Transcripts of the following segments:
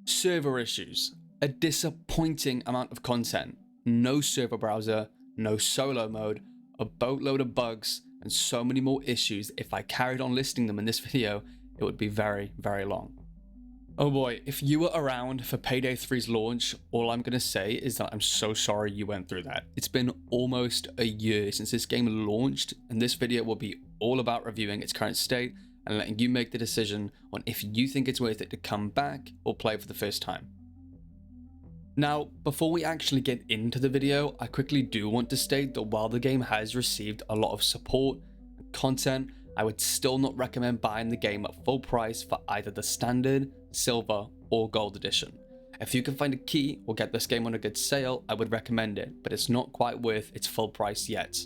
server issues, a disappointing amount of content, no server browser, no solo mode, a boatload of bugs, and so many more issues. If I carried on listing them in this video, it would be very, very long. Oh boy, if you were around for Payday 3's launch, all I'm going to say is that I'm so sorry you went through that. It's been almost a year since this game launched, and this video will be all about reviewing its current state and letting you make the decision on if you think it's worth it to come back or play for the first time. Now, before we actually get into the video, I quickly do want to state that while the game has received a lot of support and content, I would still not recommend buying the game at full price for either the standard, silver, or gold edition. If you can find a key or get this game on a good sale, I would recommend it, but it's not quite worth its full price yet.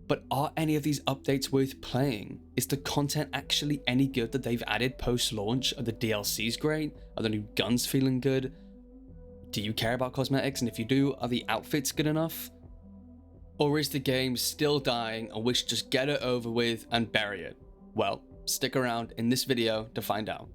But are any of these updates worth playing? Is the content actually any good that they've added post-launch? Are the DLCs great? Are the new guns feeling good? Do you care about cosmetics? And if you do, are the outfits good enough? Or is the game still dying and we should just get it over with and bury it? Well, stick around in this video to find out.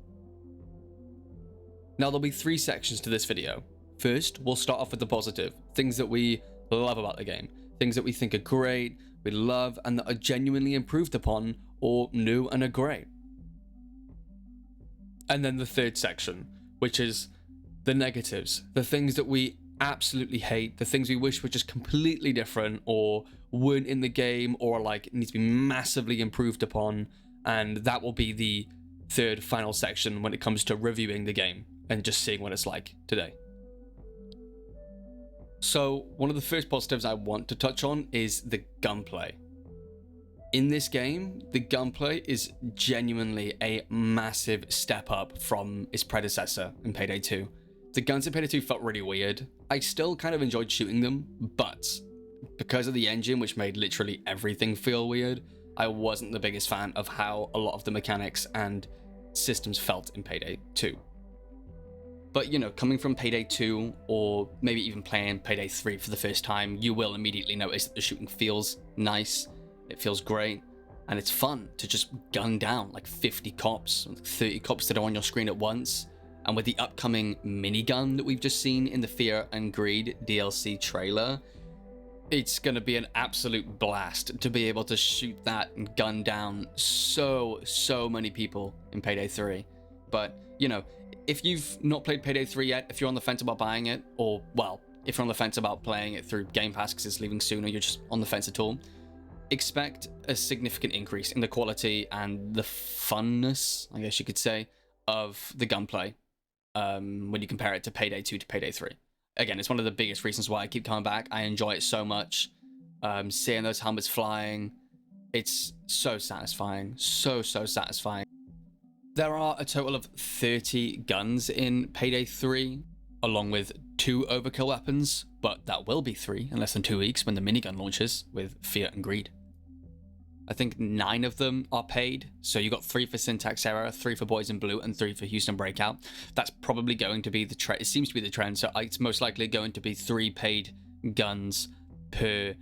Now, there'll be 3 sections to this video. First, we'll start off with the positive, things that we love about the game, things that we think are great, we love, and that are genuinely improved upon or new and are great. And then the third section, which is the negatives, the things that we absolutely hate, the things we wish were just completely different or weren't in the game or like need to be massively improved upon. And that will be the third final section when it comes to reviewing the game and just seeing what it's like today. So one of the first positives I want to touch on is the gunplay. In this game, the gunplay is genuinely a massive step up from its predecessor in Payday 2. The guns in Payday 2 felt really weird. I still kind of enjoyed shooting them, but because of the engine, which made literally everything feel weird, I wasn't the biggest fan of how a lot of the mechanics and systems felt in Payday 2. But, you know, coming from Payday 2, or maybe even playing Payday 3 for the first time, you will immediately notice that the shooting feels nice, it feels great, and it's fun to just gun down like 50 cops, 30 cops that are on your screen at once. And with the upcoming minigun that we've just seen in the Fear and Greed DLC trailer, it's going to be an absolute blast to be able to shoot that and gun down so many people in Payday 3. But, you know, if you've not played Payday 3 yet, if you're on the fence about buying it, or, well, if you're on the fence about playing it through Game Pass because it's leaving soon, or you're just on the fence at all, expect a significant increase in the quality and the funness, I guess you could say, of the gunplay. When you compare it to Payday 2 to Payday 3. Again, it's one of the biggest reasons why I keep coming back. I enjoy it so much. Seeing those helmets flying, it's so satisfying. So satisfying. There are a total of 30 guns in Payday 3, along with 2 overkill weapons, but that will be 3 in less than 2 weeks when the minigun launches with Fear and Greed. I think 9 of them are paid, so you got 3 for Syntax Error, 3 for Boys in Blue, and 3 for Houston Breakout. That's probably going to be the trend. It seems to be the trend, so it's most likely going to be 3 paid guns per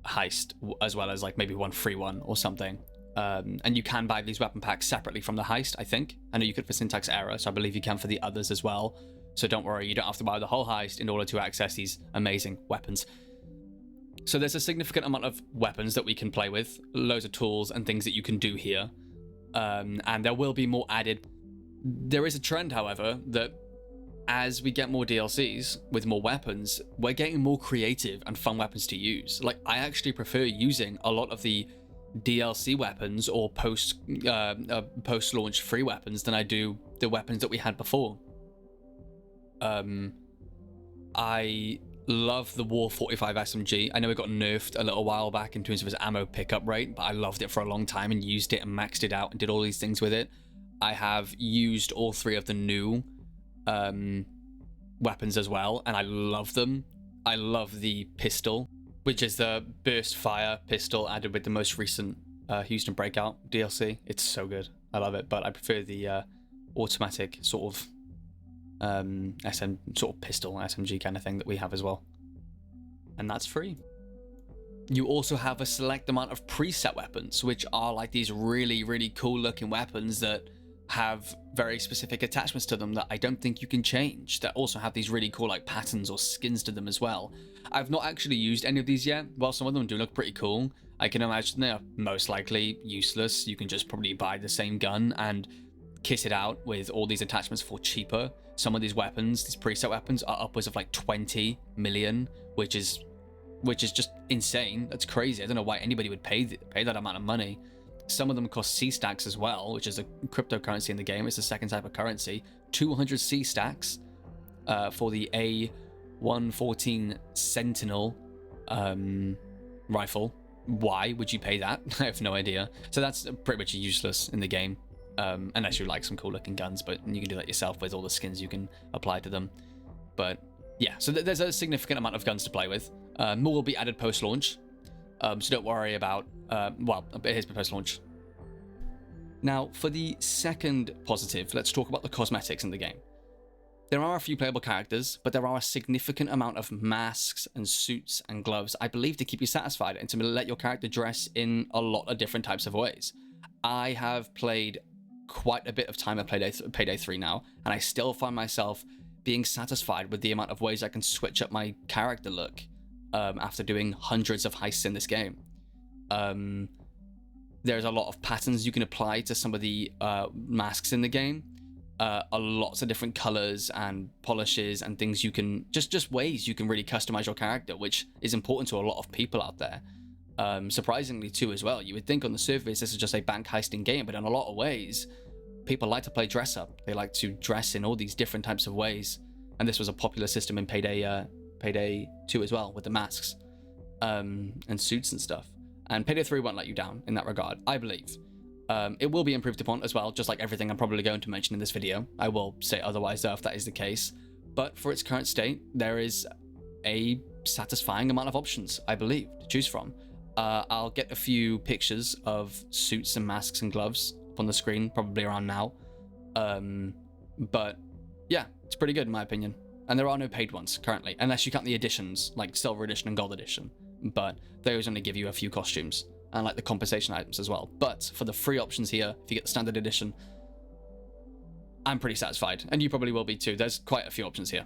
heist, as well as like maybe 1 free one or something. And you can buy these weapon packs separately from the heist, I think. I know you could for Syntax Error, so I believe you can for the others as well. So don't worry, you don't have to buy the whole heist in order to access these amazing weapons. So there's a significant amount of weapons that we can play with, loads of tools and things that you can do here, and there will be more added. There is a trend, however, that as we get more DLCs with more weapons, we're getting more creative and fun weapons to use. Like, I actually prefer using a lot of the DLC weapons or post-launch free weapons than I do the weapons that we had before. I love the War 45 SMG. I know it got nerfed a little while back in terms of its ammo pickup rate, but I loved it for a long time and used it and maxed it out and did all these things with it. I have used all 3 of the new weapons as well, and I love them. I love the pistol, which is the burst fire pistol added with the most recent Houston Breakout DLC. It's so good. I love it, but I prefer the automatic sort of pistol SMG kind of thing that we have as well, and that's free. You also have a select amount of preset weapons, which are like these really cool looking weapons that have very specific attachments to them that I don't think you can change, that also have these really cool like patterns or skins to them as well. I've not actually used any of these yet. While some of them do look pretty cool, I can imagine they're most likely useless. You can just probably buy the same gun and kit it out with all these attachments for cheaper. Some of these weapons, these preset weapons, are upwards of like 20 million, which is just insane. That's crazy. I don't know why anybody would pay that amount of money. Some of them cost C stacks as well, which is a cryptocurrency in the game. It's the second type of currency. 200 C stacks for the A114 Sentinel rifle. Why would you pay that? I have no idea. So that's pretty much useless in the game, unless you like some cool looking guns, but you can do that yourself with all the skins you can apply to them. But yeah, so there's a significant amount of guns to play with. More will be added post-launch. So don't worry about, well, here's post-launch. Now, for the second positive, let's talk about the cosmetics in the game. There are a few playable characters, but there are a significant amount of masks and suits and gloves, I believe, to keep you satisfied and to let your character dress in a lot of different types of ways. I have played quite a bit of time at Payday 3 now, and I still find myself being satisfied with the amount of ways I can switch up my character look after doing hundreds of heists in this game. There's a lot of patterns you can apply to some of the masks in the game. Lots of different colors and polishes and things you can just ways you can really customize your character, which is important to a lot of people out there. Surprisingly too as well. You would think on the surface this is just a bank heisting game, but in a lot of ways people like to play dress up. They like to dress in all these different types of ways, and this was a popular system in Payday 2 as well, with the masks and suits and stuff. And Payday 3 won't let you down in that regard, I believe. It will be improved upon as well, just like everything I'm probably going to mention in this video. I will say otherwise though if that is the case. But for its current state, there is a satisfying amount of options, I believe, to choose from. I'll get a few pictures of suits and masks and gloves up on the screen, probably around now. But yeah, it's pretty good in my opinion. And there are no paid ones currently, unless you count the editions, like Silver Edition and Gold Edition. But those only give you a few costumes, and like the compensation items as well. But for the free options here, if you get the standard edition, I'm pretty satisfied, and you probably will be too. There's quite a few options here.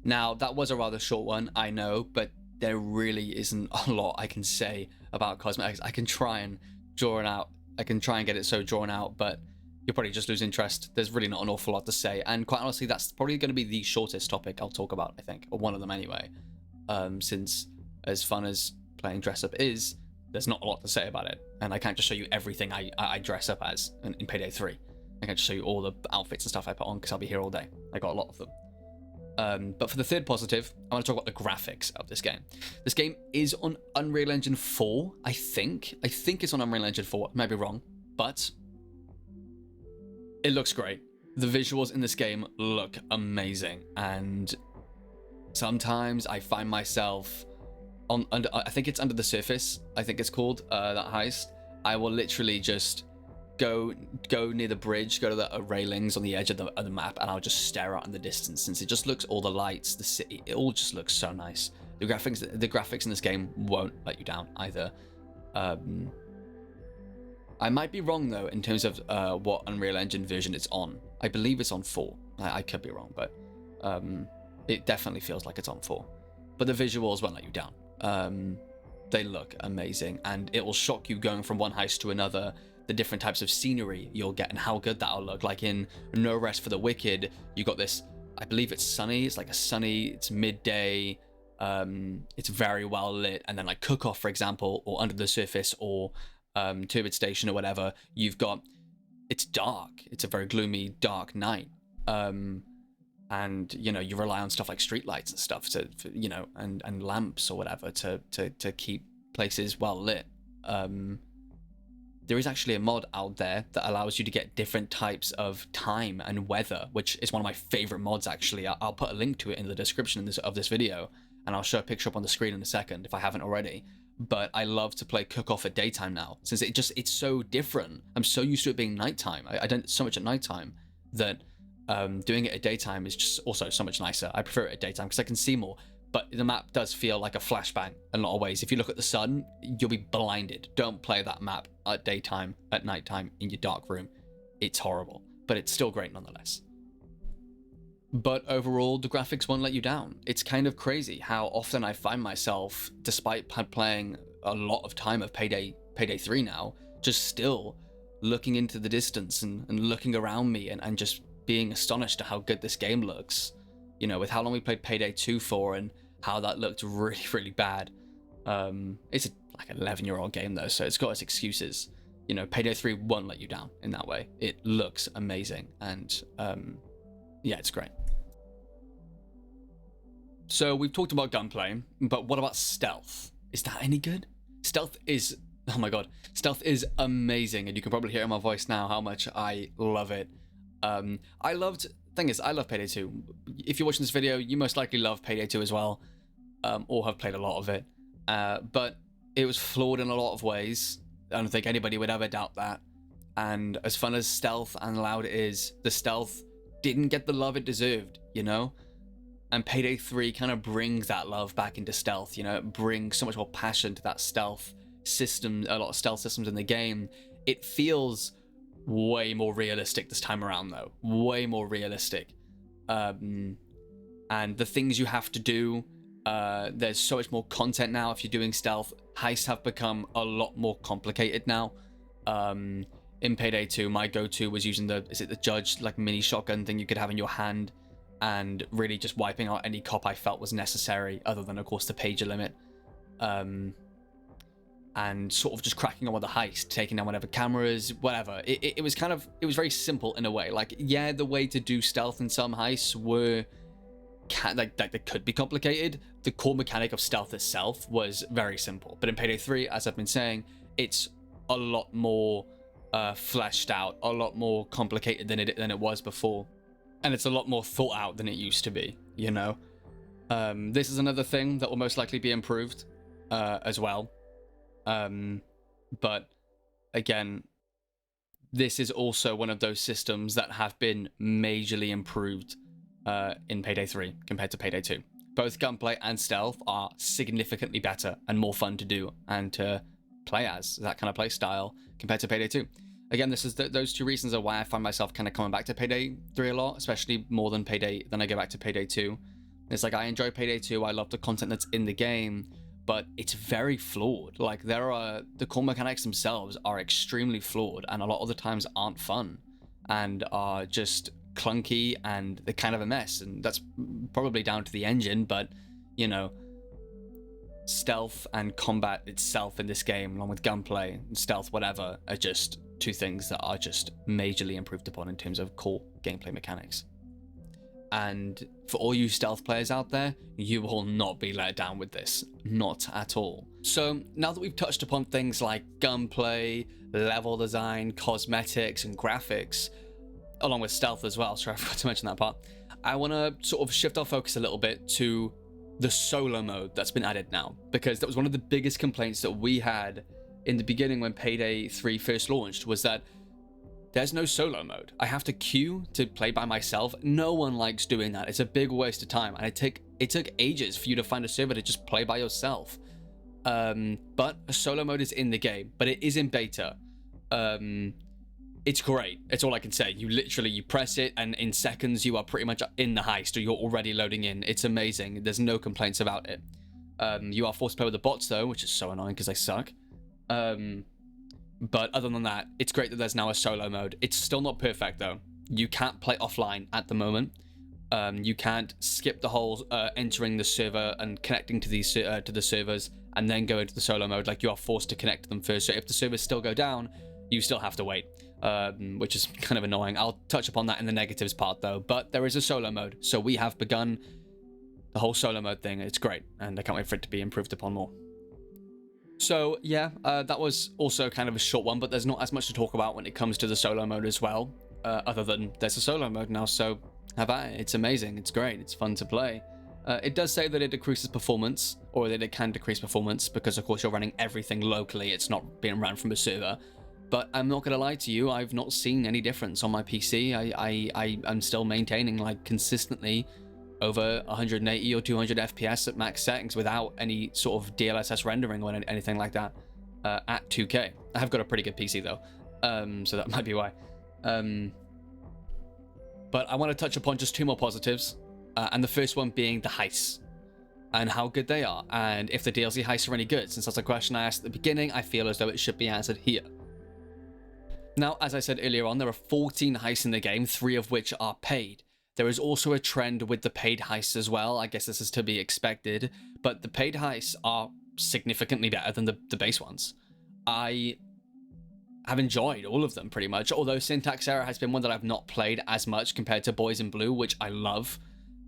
Now, that was a rather short one, I know, but there really isn't a lot I can say about cosmetics. I can try and draw it out. I can try and get it so drawn out, but you'll probably just lose interest. There's really not an awful lot to say, and quite honestly, that's probably going to be the shortest topic I'll talk about, I think, or one of them anyway. Since as fun as playing dress up is, there's not a lot to say about it, and I can't just show you everything I dress up as in Payday 3. I can't just show you all the outfits and stuff I put on because I'll be here all day. I got a lot of them. But for the third positive, I want to talk about the graphics of this game. This game is on Unreal Engine 4, I think. I think it's on Unreal Engine 4, I might be wrong, but it looks great. The visuals in this game look amazing, and sometimes I find myself I think it's Under the Surface, I think it's called, that heist. I will literally just go near the bridge, go to the railings on the edge of the map, and I'll just stare out in the distance, since it just looks, all the lights, the city, it all just looks so nice. The graphics in this game won't let you down either. I might be wrong though in terms of what Unreal Engine version it's on. I believe it's on 4. I could be wrong, but it definitely feels like it's on 4. But the visuals won't let you down. They look amazing, and it will shock you going from one heist to another, the different types of scenery you'll get and how good that'll look. Like in No Rest for the Wicked, you got this, I believe it's sunny, it's midday, it's very well lit, and then like Cook Off, for example, or Under the Surface, or Turbid Station or whatever, you've got, it's dark, it's a very gloomy dark night, and you know, you rely on stuff like streetlights and stuff to you know, and lamps or whatever to keep places well lit. There is actually a mod out there that allows you to get different types of time and weather, which is one of my favorite mods actually. I'll put a link to it in the description of this video, and I'll show a picture up on the screen in a second if I haven't already. But I love to play Cook Off at daytime now, since it's so different. I'm so used to it being nighttime. I don't so much at nighttime that doing it at daytime is just also so much nicer. I prefer it at daytime because I can see more, but the map does feel like a flashbang in a lot of ways. If you look at the sun, you'll be blinded. Don't play that map at daytime, at nighttime, in your dark room. it's horrible, but it's still great nonetheless. But overall, the graphics won't let you down. It's kind of crazy how often I find myself, despite playing a lot of time of Payday 3 now, just still looking into the distance and looking around me and just being astonished at how good this game looks. You know, with how long we played Payday 2 for and how that looked really, really bad. It's like an 11-year-old game though, so it's got its excuses. You know, Payday 3 won't let you down in that way. It looks amazing, and yeah, it's great. So we've talked about gunplay, but what about stealth? Is that any good? Stealth is, oh my god, stealth is amazing, and you can probably hear in my voice now how much I love it. I love Payday 2. If you're watching this video, you most likely love Payday 2 as well, or have played a lot of it. But it was flawed in a lot of ways. I don't think anybody would ever doubt that. And as fun as stealth and loud it is, the stealth didn't get the love it deserved, you know? And Payday 3 kind of brings that love back into stealth, you know? It brings so much more passion to that stealth system, a lot of stealth systems in the game. It feels way more realistic this time around, though. Way more realistic. And the things you have to do, there's so much more content now if you're doing stealth. Heists have become a lot more complicated now. In Payday 2, my go-to was using the judge, like, mini shotgun thing you could have in your hand, and really just wiping out any cop I felt was necessary, other than, of course, the pager limit. And sort of just cracking on with the heist, taking down whatever cameras, whatever. It was very simple in a way. Like, yeah, the way to do stealth in some heists were like they could be complicated. The core mechanic of stealth itself was very simple. But in Payday 3, as I've been saying, it's a lot more fleshed out, a lot more complicated than it was before. And it's a lot more thought out than it used to be, you know? This is another thing that will most likely be improved as well. But again, this is also one of those systems that have been majorly improved in Payday 3 compared to Payday 2. Both gunplay and stealth are significantly better and more fun to do and to play as, that kind of play style, compared to Payday 2. Again, this is those two reasons are why I find myself kind of coming back to Payday 3 a lot, especially more than I go back to Payday 2. It's like, I enjoy Payday 2, I love the content that's in the game, but it's very flawed. Like, the core mechanics themselves are extremely flawed, and a lot of the times aren't fun, and are just clunky, and they're kind of a mess, and that's probably down to the engine, but, you know, stealth and combat itself in this game, along with gunplay and stealth, whatever, are just two things that are just majorly improved upon in terms of core gameplay mechanics. And for all you stealth players out there, you will not be let down with this. Not at all. So now that we've touched upon things like gunplay, level design, cosmetics, and graphics, along with stealth as well, sorry I forgot to mention that part, I want to sort of shift our focus a little bit to the solo mode that's been added now, because that was one of the biggest complaints that we had in the beginning when Payday 3 first launched, was that there's no solo mode. I have to queue to play by myself. No one likes doing that. It's a big waste of time, and it took ages for you to find a server to just play by yourself. But a solo mode is in the game, but it is in beta. It's great. It's all I can say. You press it, and in seconds you are pretty much in the heist, or you're already loading in. It's amazing. There's no complaints about it. You are forced to play with the bots though, which is so annoying because they suck. But other than that, it's great that there's now a solo mode. It's still not perfect though. You can't play offline at the moment. You can't skip the whole entering the server and connecting to these to the servers and then go into the solo mode. Like, you are forced to connect to them first. So if the servers still go down, you still have to wait, which is kind of annoying. I'll touch upon that in the negatives part though. But there is a solo mode, so we have begun the whole solo mode thing. It's great, and I can't wait for it to be improved upon more. So yeah, that was also kind of a short one, but there's not as much to talk about when it comes to the solo mode as well, other than there's a solo mode now, so have at it. It's amazing, it's great, it's fun to play. It does say that it decreases performance, or that it can decrease performance, because of course you're running everything locally, it's not being run from a server. But I'm not gonna lie to you, I've not seen any difference on my PC. I'm still maintaining, like, consistently over 180 or 200 FPS at max settings without any sort of DLSS rendering or anything like that at 2K. I have got a pretty good PC though, so that might be why. But I want to touch upon just two more positives, and the first one being the heists and how good they are, and if the DLC heists are any good. Since that's a question I asked at the beginning, I feel as though it should be answered here. Now, as I said earlier on, there are 14 heists in the game, 3 of which are paid. There is also a trend with the paid heists as well. I guess this is to be expected, but the paid heists are significantly better than the base ones. I have enjoyed all of them pretty much, although Syntax Error has been one that I've not played as much compared to Boys in Blue, which I love,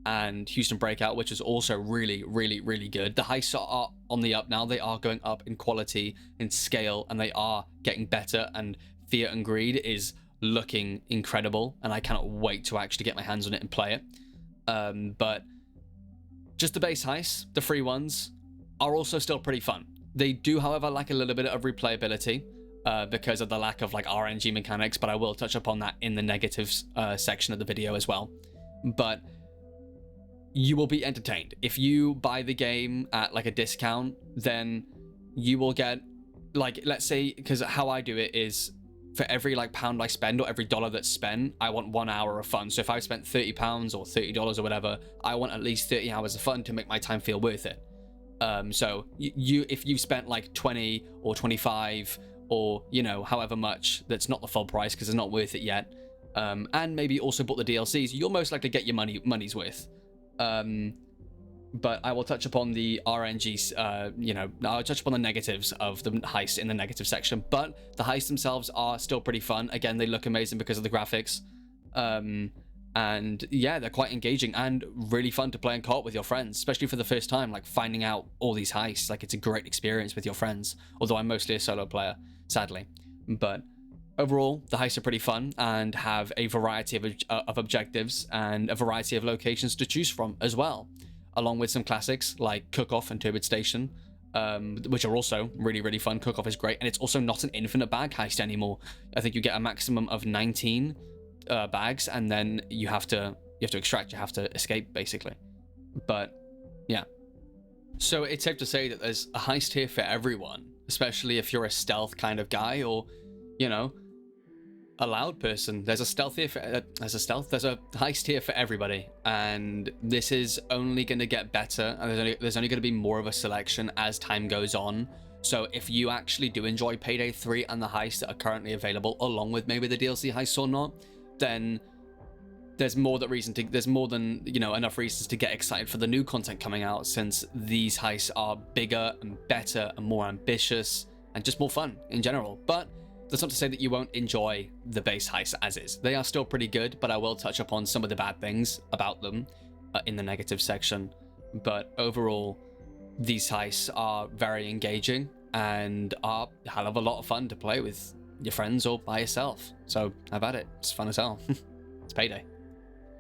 and Houston Breakout, which is also really, really, really good. The heists are on the up now. They are going up in quality, in scale, and they are getting better, and Fear and Greed is looking incredible, and I cannot wait to actually get my hands on it and play it. But just the base heists, the free ones, are also still pretty fun. They do, however, lack a little bit of replayability because of the lack of like RNG mechanics, but I will touch upon that in the negatives section of the video as well. But you will be entertained. If you buy the game at like a discount, then you will get, like, let's say, because how I do it is for every like pound I spend or every dollar that's spent, I want 1 hour of fun. So if I've spent £30 or $30 or whatever, I want at least 30 hours of fun to make my time feel worth it. So if you've spent like 20 or 25 or, you know, however much, that's not the full price because it's not worth it yet, and maybe also bought the DLCs, you'll most likely get your money's worth. But I will touch upon the RNGs, you know, I'll touch upon the negatives of the heist in the negative section, but the heists themselves are still pretty fun. Again, they look amazing because of the graphics. And yeah, they're quite engaging and really fun to play in co-op with your friends, especially for the first time, like finding out all these heists. Like, it's a great experience with your friends, although I'm mostly a solo player, sadly. But overall, the heists are pretty fun and have a variety of objectives and a variety of locations to choose from as well, along with some classics like Cook-Off and Turbid Station, which are also really, really fun. Cook-Off is great, and it's also not an infinite bag heist anymore. I think you get a maximum of 19 bags, and then you have to extract, you have to escape, basically. But yeah, so it's safe to say that there's a heist here for everyone, especially if you're a stealth kind of guy, or, you know, a loud person. There's a stealth here there's a heist here for everybody, and this is only going to get better, and there's only going to be more of a selection as time goes on. So if you actually do enjoy Payday 3 and the heists that are currently available, along with maybe the DLC heists or not, then there's more than, you know, enough reasons to get excited for the new content coming out, since these heists are bigger and better and more ambitious and just more fun in general. But that's not to say that you won't enjoy the base heists as is. They are still pretty good, but I will touch upon some of the bad things about them in the negative section. But overall, these heists are very engaging and are a hell of a lot of fun to play with your friends or by yourself. So have at it. It's fun as hell. It's Payday.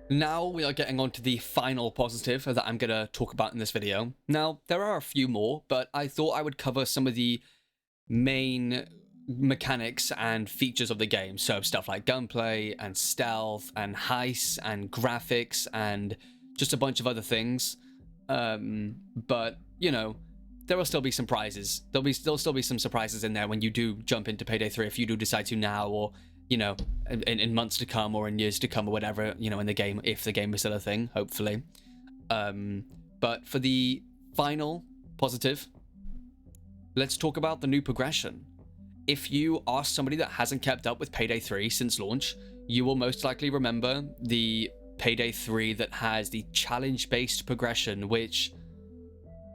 Now we are getting on to the final positive that I'm going to talk about in this video. Now, there are a few more, but I thought I would cover some of the main mechanics and features of the game. So stuff like gunplay and stealth and heists and graphics and just a bunch of other things. But, you know, there will still be some prizes. There'll still be some surprises in there when you do jump into Payday 3, if you do decide to now, or, you know, in months to come or in years to come or whatever, you know, in the game, if the game is still a thing, hopefully. But for the final positive, let's talk about the new progression. If you are somebody that hasn't kept up with Payday 3 since launch, you will most likely remember the Payday 3 that has the challenge-based progression, which,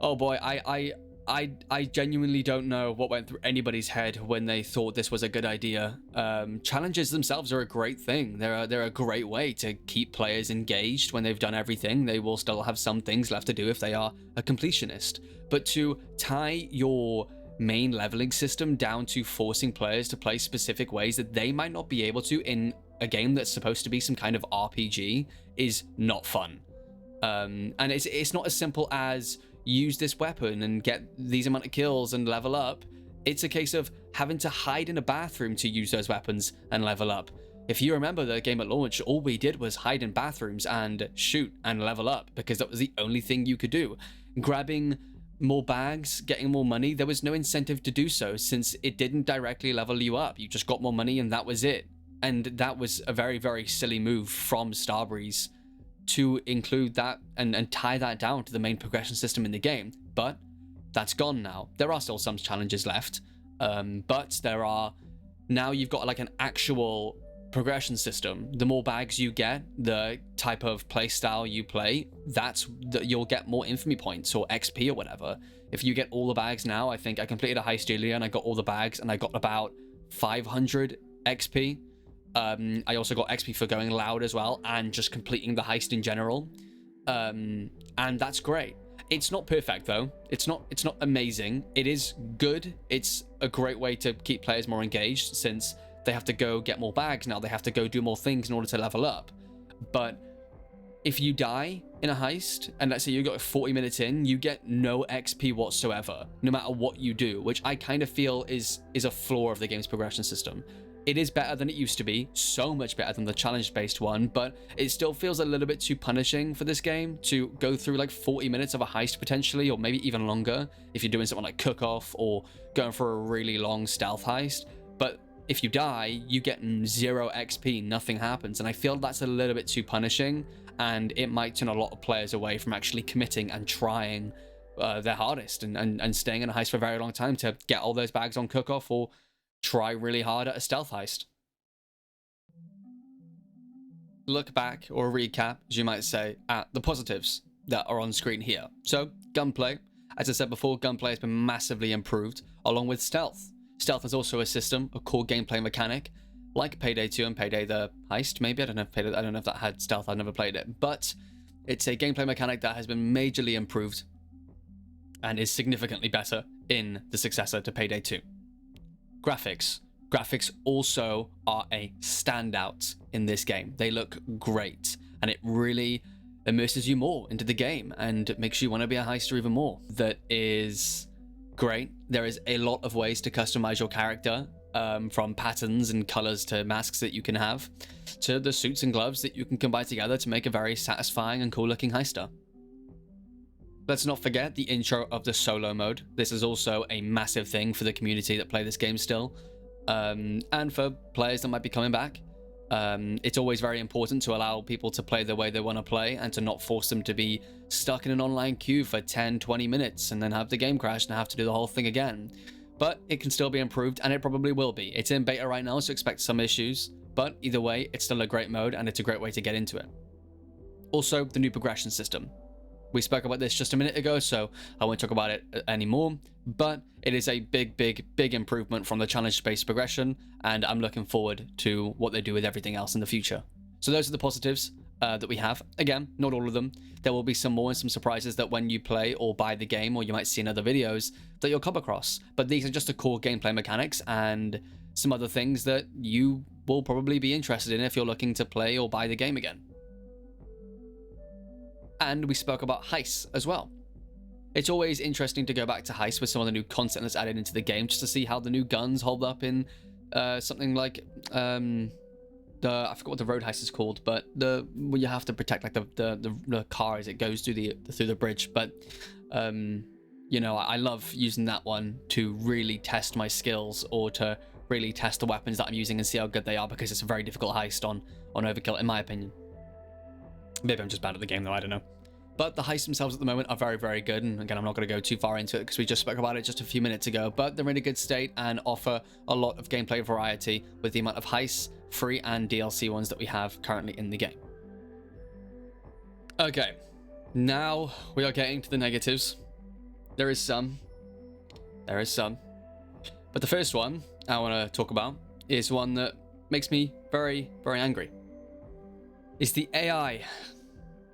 oh boy, I genuinely don't know what went through anybody's head when they thought this was a good idea. Challenges themselves are a great thing. They're a great way to keep players engaged. When they've done everything, they will still have some things left to do if they are a completionist. But to tie your main leveling system down to forcing players to play specific ways that they might not be able to in a game that's supposed to be some kind of RPG is not fun. And it's not as simple as use this weapon and get these amount of kills and level up. It's a case of having to hide in a bathroom to use those weapons and level up. If you remember the game at launch, all we did was hide in bathrooms and shoot and level up because that was the only thing you could do. Grabbing more bags, getting more money, there was no incentive to do so since it didn't directly level you up. You just got more money and that was it. And that was a very, very silly move from Starbreeze to include that and tie that down to the main progression system in the game. But that's gone now. There are still some challenges left, but there are now. You've got like an actual progression system. The more bags you get, the type of play style you play, you'll get more infamy points or XP or whatever. If you get all the bags now, I think I completed a heist earlier and I got all the bags and I got about 500 XP. I also got XP for going loud as well and just completing the heist in general. And that's great. It's not perfect though. It's not amazing. It is good. It's a great way to keep players more engaged since they have to go get more bags now. They have to go do more things in order to level up. But if you die in a heist, and let's say you got 40 minutes in, you get no XP whatsoever, no matter what you do, which I kind of feel is a flaw of the game's progression system. It is better than it used to be, so much better than the challenge-based one, but it still feels a little bit too punishing for this game to go through like 40 minutes of a heist potentially, or maybe even longer if you're doing something like cook-off or going for a really long stealth heist. But if you die, you get 0 XP, nothing happens, and I feel that's a little bit too punishing, and it might turn a lot of players away from actually committing and trying their hardest and staying in a heist for a very long time to get all those bags on cook-off or try really hard at a stealth heist. Look back or recap, as you might say, at the positives that are on screen here. So, gunplay. As I said before, gunplay has been massively improved, along with stealth. Stealth is also a system, a core gameplay mechanic, like Payday 2 and Payday the Heist, maybe. I don't know if that had stealth. I've never played it. But it's a gameplay mechanic that has been majorly improved and is significantly better in the successor to Payday 2. Graphics. Graphics also are a standout in this game. They look great, and it really immerses you more into the game and makes you want to be a heister even more. That is great. There is a lot of ways to customize your character, from patterns and colors to masks that you can have, to the suits and gloves that you can combine together to make a very satisfying and cool looking heister. Let's not forget the intro of the solo mode. This is also a massive thing for the community that play this game still, and for players that might be coming back. It's always very important to allow people to play the way they want to play and to not force them to be stuck in an online queue for 10-20 minutes and then have the game crash and have to do the whole thing again. But it can still be improved, and it probably will be. It's in beta right now, so expect some issues, but either way, it's still a great mode and it's a great way to get into it. Also, the new progression system. We spoke about this just a minute ago, so I won't talk about it anymore, but it is a big improvement from the challenge-based progression, and I'm looking forward to what they do with everything else in the future. So those are the positives that we have. Again, not all of them. There will be some more and some surprises that when you play or buy the game, or you might see in other videos, that you'll come across. But these are just the core gameplay mechanics and some other things that you will probably be interested in if you're looking to play or buy the game again. And we spoke about heists as well. It's always interesting to go back to heists with some of the new content that's added into the game, just to see how the new guns hold up in something like I forgot what the road heist is called, but where you have to protect like the car as it goes through the bridge. But you know, I love using that one to really test my skills, or to really test the weapons that I'm using and see how good they are, because it's a very difficult heist on Overkill, in my opinion. Maybe I'm just bad at the game though, I don't know. But the heists themselves at the moment are very good, and again, I'm not going to go too far into it because we just spoke about it just a few minutes ago, but they're in a good state and offer a lot of gameplay variety with the amount of heists, free and DLC ones that we have currently in the game. Okay, now we are getting to the negatives. There is some. But the first one I want to talk about is one that makes me very angry. Is the AI.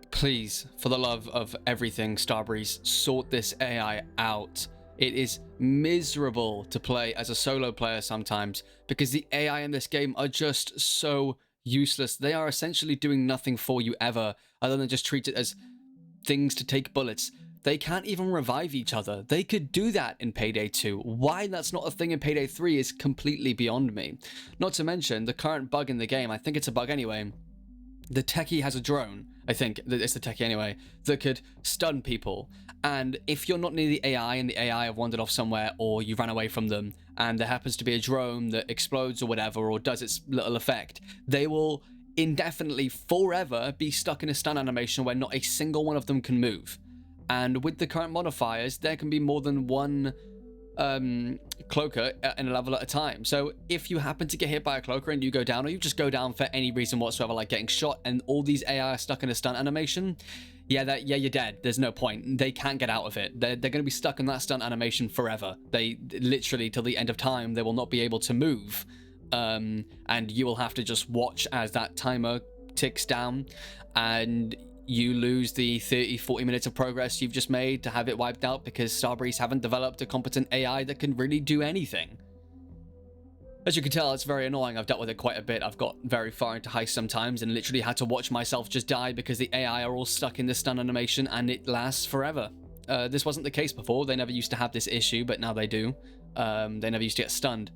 Please, for the love of everything, Starbreeze, sort this AI out. It is miserable to play as a solo player sometimes, because the AI in this game are just so useless. They are essentially doing nothing for you ever, other than just treat it as things to take bullets. They can't even revive each other. They could do that in Payday 2. Why that's not a thing in Payday 3 is completely beyond me. Not to mention the current bug in the game, I think it's a bug anyway, the techie has a drone, I think it's the techie anyway, that could stun people. And if you're not near the AI and the AI have wandered off somewhere, or you ran away from them, and there happens to be a drone that explodes or whatever, or does its little effect, they will indefinitely, forever, be stuck in a stun animation where not a single one of them can move. And with the current modifiers, there can be more than one cloaker in a level at a time. So if you happen to get hit by a cloaker and you go down, or you just go down for any reason whatsoever, like getting shot, and all these AI are stuck in a stunt animation, yeah, you're dead. There's no point. They can't get out of it. They're going to be stuck in that stunt animation forever. They literally, till the end of time, they will not be able to move. And you will have to just watch as that timer ticks down, and you lose the 30-40 minutes of progress you've just made to have it wiped out because Starbreeze haven't developed a competent AI that can really do anything. As you can tell, it's very annoying. I've dealt with it quite a bit. I've got very far into Heists sometimes and literally had to watch myself just die because the AI are all stuck in the stun animation and it lasts forever. This wasn't the case before. They never used to have this issue, but now they do. They never used to get stunned.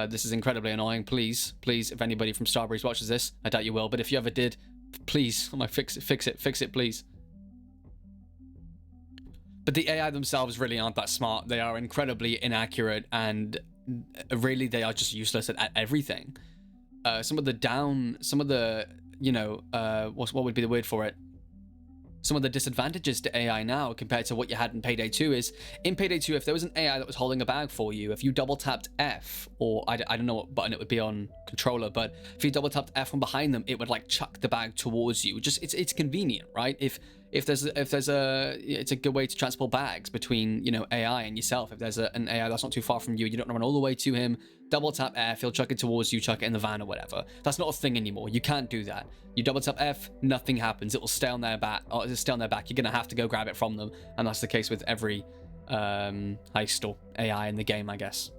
This is incredibly annoying. Please, if anybody from Starbreeze watches this, I doubt you will, but if you ever did, please, fix it, please. But the AI themselves really aren't that smart. They are incredibly inaccurate, and really they are just useless at everything. Some of the what would be the word for it? Some of the disadvantages to AI now compared to what you had in Payday 2 is, in Payday 2, if there was an AI that was holding a bag for you, if you double tapped F, or I don't know what button it would be on controller, but if you double tapped F from behind them, it would like chuck the bag towards you. Just it's convenient, right? If it's a good way to transport bags between, you know, AI and yourself. If there's an AI that's not too far from you, you don't run all the way to him, double tap F, he'll chuck it towards you, chuck it in the van or whatever. That's not a thing anymore. You can't do that. You double tap F, nothing happens. It will stay on their back. Or it'll stay on their back. You're gonna have to go grab it from them, and that's the case with every heist or AI in the game, I guess.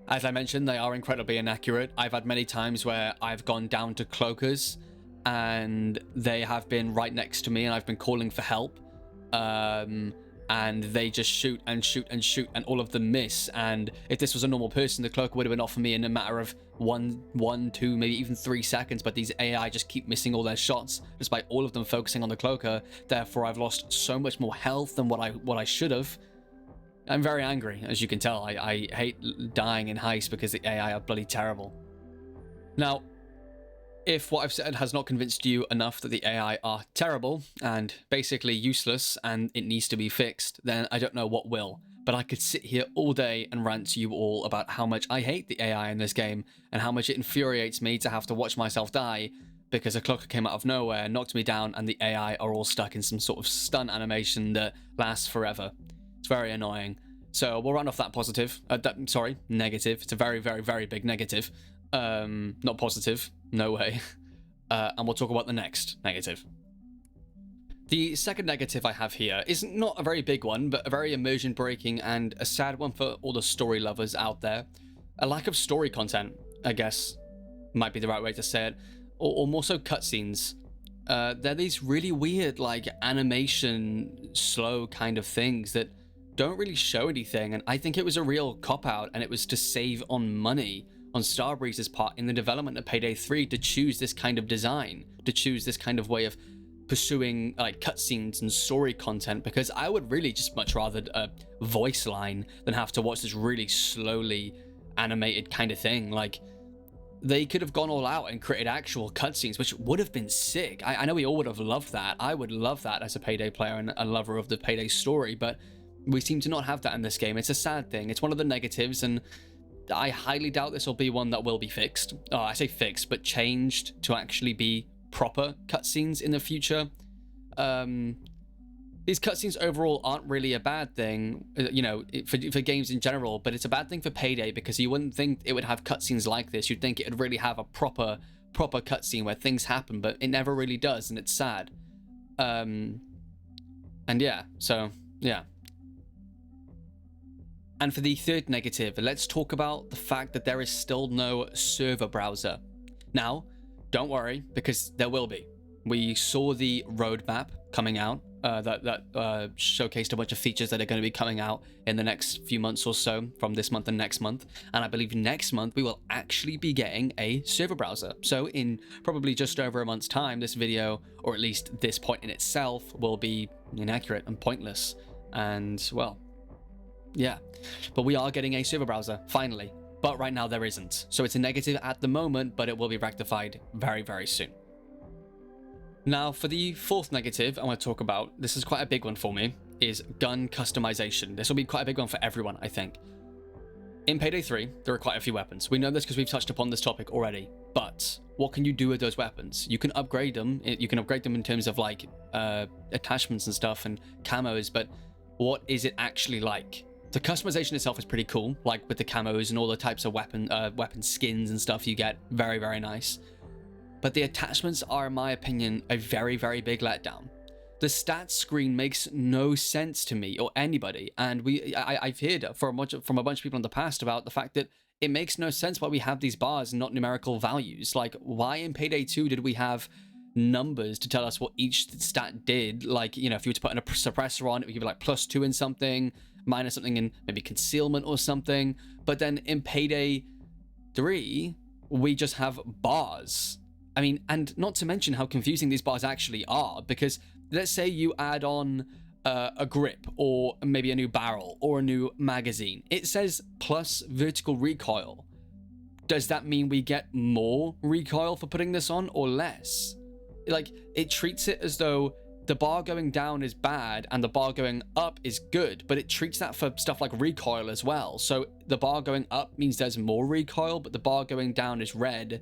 As I mentioned, they are incredibly inaccurate. I've had many times where I've gone down to cloakers and they have been right next to me and I've been calling for help, and they just shoot and all of them miss. And if this was a normal person, the cloaker would have been off of me in a matter of one, two, maybe even 3 seconds, but these AI just keep missing all their shots despite all of them focusing on the cloaker. Therefore, I've lost so much more health than what I should have. I'm very angry, as you can tell. I hate dying in Heist because the AI are bloody terrible. Now, if what I've said has not convinced you enough that the AI are terrible and basically useless and it needs to be fixed, then I don't know what will. But I could sit here all day and rant to you all about how much I hate the AI in this game and how much it infuriates me to have to watch myself die because a cloaker came out of nowhere, knocked me down, and the AI are all stuck in some sort of stun animation that lasts forever. It's very annoying. So we'll run off that positive. Negative. It's a very, very, very big negative. Not positive. No way. And we'll talk about the next negative. The second negative I have here is not a very big one, but a very immersion breaking and a sad one for all the story lovers out there. A lack of story content, I guess, might be the right way to say it, or more so cutscenes. They're these really weird, like, animation, slow kind of things that don't really show anything, and I think it was a real cop-out, and it was to save on money on Starbreeze's part in the development of Payday 3 to choose this kind of design, to choose this kind of way of pursuing like cutscenes and story content, because I would really just much rather a voice line than have to watch this really slowly animated kind of thing. Like, they could have gone all out and created actual cutscenes, which would have been sick. I know we all would have loved that. I would love that as a Payday player and a lover of the Payday story, but we seem to not have that in this game. It's a sad thing. It's one of the negatives, and I highly doubt this will be one that will be fixed. Oh, I say fixed, but changed to actually be proper cutscenes in the future. These cutscenes overall aren't really a bad thing, you know, for games in general, but it's a bad thing for Payday because you wouldn't think it would have cutscenes like this. You'd think it would really have a proper cutscene where things happen, but it never really does, and it's sad. And yeah, so yeah. And for the third negative, let's talk about the fact that there is still no server browser. Now, don't worry, because there will be. We saw the roadmap coming out that showcased a bunch of features that are going to be coming out in the next few months or so, from this month and next month. And I believe next month we will actually be getting a server browser. So in probably just over a month's time, this video, or at least this point in itself, will be inaccurate and pointless. And well, yeah, but we are getting a server browser finally. But right now there isn't. So it's a negative at the moment, but it will be rectified very, very soon. Now, for the fourth negative I want to talk about, this is quite a big one for me, is gun customization. This will be quite a big one for everyone, I think. In Payday 3, there are quite a few weapons. We know this because we've touched upon this topic already. But what can you do with those weapons? You can upgrade them. You can upgrade them in terms of like attachments and stuff and camos, but what is it actually like? The customization itself is pretty cool, like with the camos and all the types of weapon skins and stuff you get. Very, very nice. But the attachments are, in my opinion, a very, very big letdown. The stats screen makes no sense to me or anybody, and I've heard from a bunch of people in the past about the fact that it makes no sense why we have these bars and not numerical values. Like, why in Payday 2 did we have numbers to tell us what each stat did? Like, you know, if you were to put in a suppressor on, it would give like +2 in something, minus something in maybe concealment or something. But then in Payday 3, we just have bars. I mean, and not to mention how confusing these bars actually are, because let's say you add on a grip or maybe a new barrel or a new magazine. It says plus vertical recoil. Does that mean we get more recoil for putting this on or less? Like, it treats it as though the bar going down is bad and the bar going up is good, but it treats that for stuff like recoil as well. So the bar going up means there's more recoil, but the bar going down is red.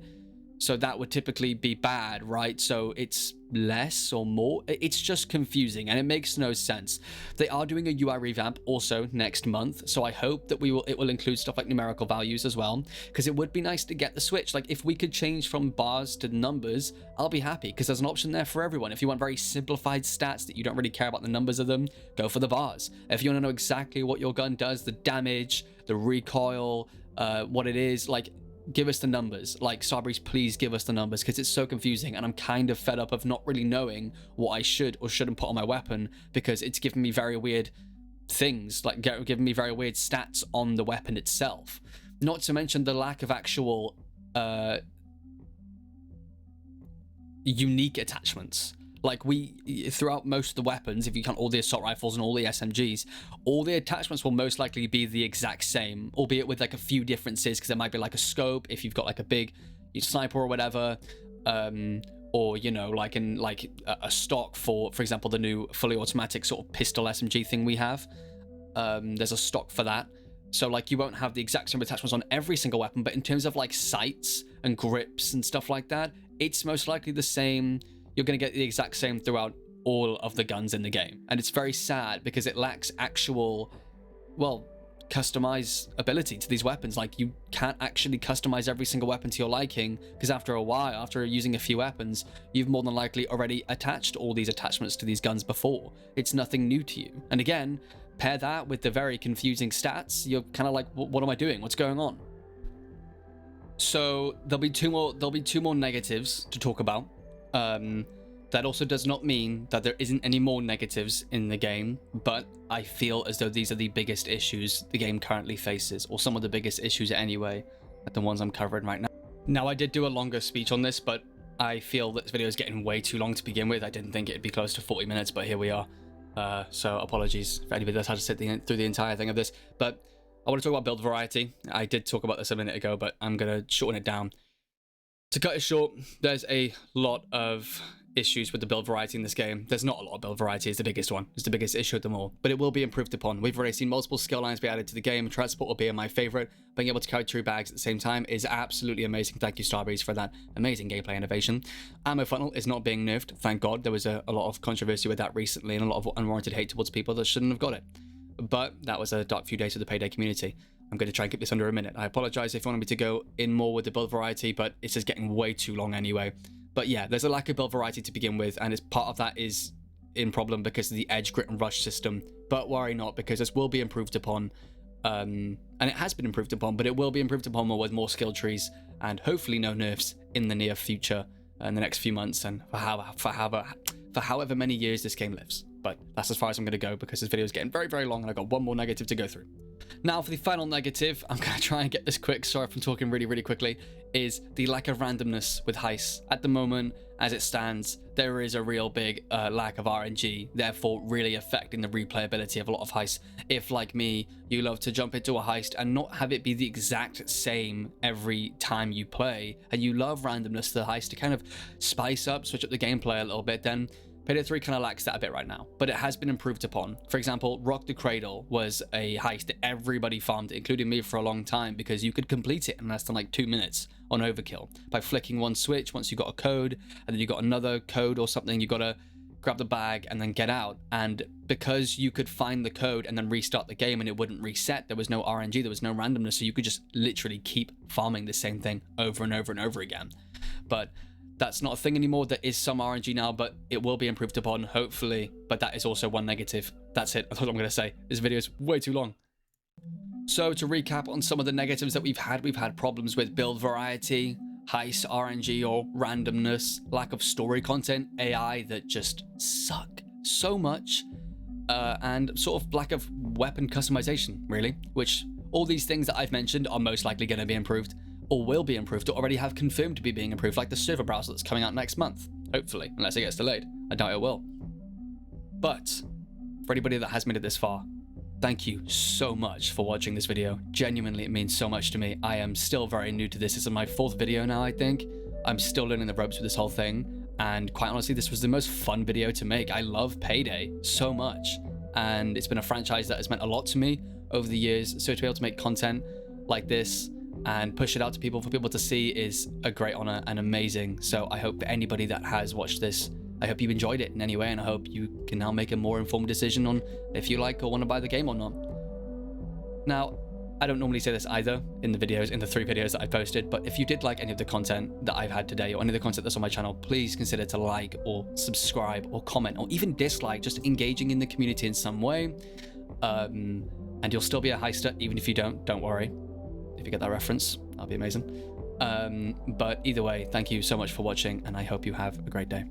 So that would typically be bad, right? So it's less or more. It's just confusing and it makes no sense. They are doing a UI revamp also next month, so I hope that it will include stuff like numerical values as well, because it would be nice to get the switch. Like, if we could change from bars to numbers, I'll be happy, because there's an option there for everyone. If you want very simplified stats that you don't really care about the numbers of them, go for the bars. If you want to know exactly what your gun does, the damage, the recoil, what it is, like, give us the numbers. Like, Starbreeze, please give us the numbers, because it's so confusing and I'm kind of fed up of not really knowing what I should or shouldn't put on my weapon, because it's giving me very weird things, like giving me very weird stats on the weapon itself. Not to mention the lack of actual unique attachments. Like, throughout most of the weapons, if you count all the assault rifles and all the SMGs, all the attachments will most likely be the exact same, albeit with like a few differences, because there might be like a scope if you've got like a big sniper or whatever, or, you know, like in like a stock for example, the new fully automatic sort of pistol SMG thing we have. There's a stock for that. So like, you won't have the exact same attachments on every single weapon, but in terms of like sights and grips and stuff like that, it's most likely the same. You're going to get the exact same throughout all of the guns in the game. And it's very sad because it lacks actual, well, customizability to these weapons. Like, you can't actually customize every single weapon to your liking, because after a while, after using a few weapons, you've more than likely already attached all these attachments to these guns before. It's nothing new to you. And again, pair that with the very confusing stats, you're kind of like, what am I doing? What's going on? So there'll be two more negatives to talk about. That also does not mean that there isn't any more negatives in the game, but I feel as though these are the biggest issues the game currently faces, or some of the biggest issues anyway, like the ones I'm covering right now. Now, I did do a longer speech on this, but I feel that this video is getting way too long to begin with. I didn't think it'd be close to 40 minutes, but here we are. So apologies for anybody that's had to sit through the entire thing of this, but I want to talk about build variety. I did talk about this a minute ago, but I'm going to shorten it down. To cut it short, there's a lot of issues with the build variety in this game. There's not a lot of build variety, is the biggest one. It's the biggest issue of them all, but it will be improved upon. We've already seen multiple skill lines be added to the game. Transport will be my favorite. Being able to carry 2 bags at the same time is absolutely amazing. Thank you, Starbreeze, for that amazing gameplay innovation. Ammo funnel is not being nerfed, thank God. There was a lot of controversy with that recently and a lot of unwarranted hate towards people that shouldn't have got it. But that was a dark few days of the Payday community. I'm going to try and keep this under a minute. I apologize if you wanted me to go in more with the build variety, but it's just getting way too long anyway. But yeah, there's a lack of build variety to begin with, and it's part of that is in problem because of the edge, grit, and rush system. But worry not, because this will be improved upon, and it has been improved upon, but it will be improved upon more with more skill trees, and hopefully no nerfs in the near future, in the next few months, and for however many years this game lives. But that's as far as I'm going to go because this video is getting very, very long and I've got one more negative to go through. Now for the final negative, I'm going to try and get this quick, sorry if I'm talking really, really quickly, is the lack of randomness with heists. At the moment, as it stands, there is a real big lack of RNG, therefore really affecting the replayability of a lot of heists. If, like me, you love to jump into a heist and not have it be the exact same every time you play, and you love randomness to the heist to kind of spice up, switch up the gameplay a little bit, then Payday 3 kind of lacks that a bit right now, but it has been improved upon. For example, Rock the Cradle was a heist that everybody farmed, including me, for a long time because you could complete it in less than like 2 minutes on overkill by flicking one switch once you got a code, and then you got another code or something, you got to grab the bag and then get out. And because you could find the code and then restart the game and it wouldn't reset, there was no RNG, there was no randomness, so you could just literally keep farming the same thing over and over and over again. But that's not a thing anymore. There is some RNG now, but it will be improved upon, hopefully. But that is also one negative. That's it. That's what I'm going to say. This video is way too long. So to recap on some of the negatives that we've had problems with build variety, heist, RNG or randomness, lack of story content, AI that just suck so much, and sort of lack of weapon customization, really, which all these things that I've mentioned are most likely going to be improved, or will be improved, or already have confirmed to be being improved, like the server browser that's coming out next month, hopefully, unless it gets delayed. I doubt it will. But for anybody that has made it this far, thank you so much for watching this video. Genuinely, it means so much to me. I am still very new to this. This is my 4th video now, I think. I'm still learning the ropes with this whole thing, and quite honestly, this was the most fun video to make. I love Payday so much, and it's been a franchise that has meant a lot to me over the years, so to be able to make content like this and push it out to people for people to see is a great honor and amazing. So I hope that anybody that has watched this, I hope you enjoyed it in any way, and I hope you can now make a more informed decision on if you like or want to buy the game or not. Now, I don't normally say this either in the videos, in the 3 videos that I posted, but if you did like any of the content that I've had today or any of the content that's on my channel, please consider to like or subscribe or comment or even dislike, just engaging in the community in some way. And you'll still be a heister even if you don't worry. If you get that reference, that'll be amazing. But either way, thank you so much for watching, and I hope you have a great day.